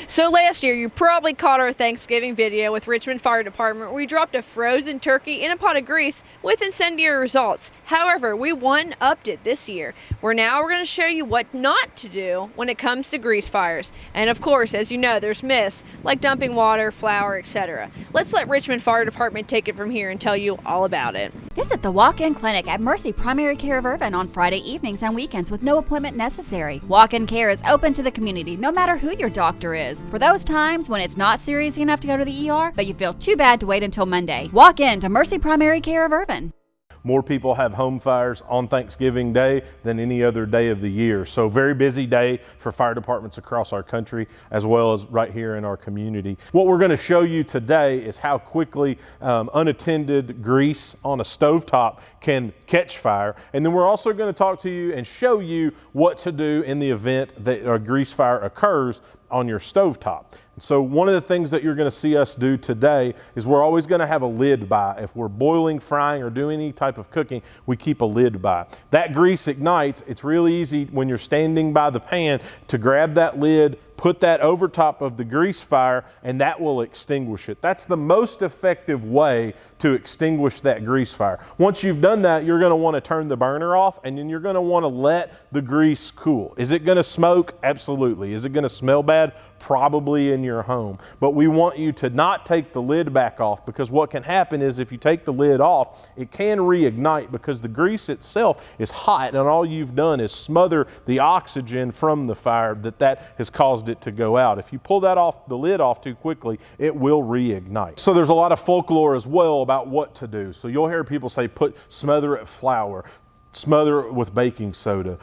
So last year, you probably caught our Thanksgiving video with Richmond Fire Department where we dropped a frozen turkey in a pot of grease with incendiary results. However, we one-upped it this year. We're going to show you what not to do when it comes to grease fires. And of course, as you know, there's myths like dumping water, flour, etc. Let's let Richmond Fire Department take it from here and tell you all about it. Visit the walk-in clinic at Mercy Primary Care of Irvine on Friday evenings and weekends with no appointment necessary. Walk-in care is open to the community no matter who your doctor is. For those times when it's not serious enough to go to the ER, but you feel too bad to wait until Monday, walk in to Mercy Primary Care of Irvine. More people have home fires on Thanksgiving Day than any other day of the year. So very busy day for fire departments across our country as well as right here in our community. What we're going to show you today is how quickly unattended grease on a stovetop can catch fire. And then we're also going to talk to you and show you what to do in the event that a grease fire occurs on your stovetop. So one of the things that you're going to see us do today is we're always going to have a lid by. If we're boiling, frying, or doing any type of cooking, we keep a lid by. That grease ignites. It's really easy when you're standing by the pan to grab that lid, put that over top of the grease fire, and that will extinguish it. That's the most effective way to extinguish that grease fire. Once you've done that, you're going to want to turn the burner off, and then you're going to want to let the grease cool. Is it going to smoke? Absolutely. Is it going to smell bad? Probably in your home. But we want you to not take the lid back off, because what can happen is if you take the lid off, it can reignite because the grease itself is hot, and all you've done is smother the oxygen from the fire that has caused it to go out. If you pull that off, the lid off too quickly, it will reignite. So there's a lot of folklore as well about what to do. So you'll hear people say smother it with flour, smother it with baking soda,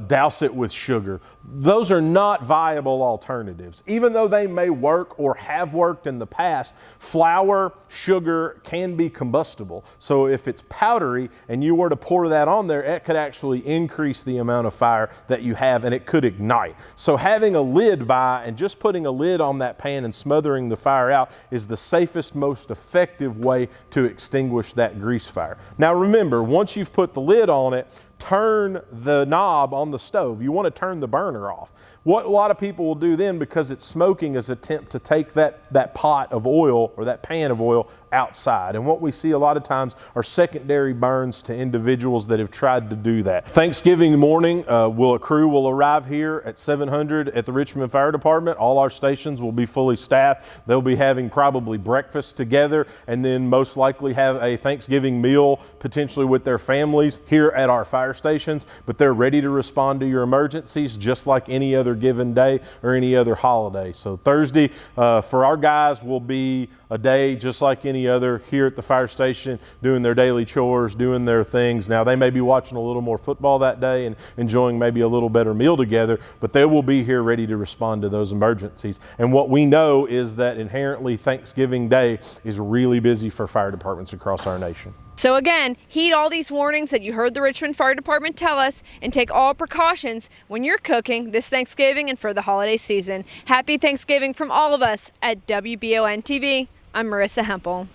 douse it with sugar. Those are not viable alternatives. Even though they may work or have worked in the past, flour, sugar can be combustible. So if it's powdery and you were to pour that on there, it could actually increase the amount of fire that you have, and it could ignite. So having a lid by and just putting a lid on that pan and smothering the fire out is the safest, most effective way to extinguish that grease fire. Now remember, once you've put the lid on it, turn the knob on the stove. You want to turn the burner off. What a lot of people will do then, because it's smoking, is attempt to take that pot of oil or that pan of oil outside. And what we see a lot of times are secondary burns to individuals that have tried to do that. Thanksgiving morning, a crew will arrive here at 700 at the Richmond Fire Department. All our stations will be fully staffed. They'll be having probably breakfast together and then most likely have a Thanksgiving meal potentially with their families here at our fire stations. But they're ready to respond to your emergencies just like any other given day or any other holiday. So Thursday for our guys will be a day just like any other here at the fire station, doing their daily chores, doing their things. Now they may be watching a little more football that day and enjoying maybe a little better meal together, but they will be here ready to respond to those emergencies. And what we know is that inherently Thanksgiving Day is really busy for fire departments across our nation. So again, heed all these warnings that you heard the Richmond Fire Department tell us and take all precautions when you're cooking this Thanksgiving and for the holiday season. Happy Thanksgiving from all of us at WBON TV. I'm Marissa Hempel.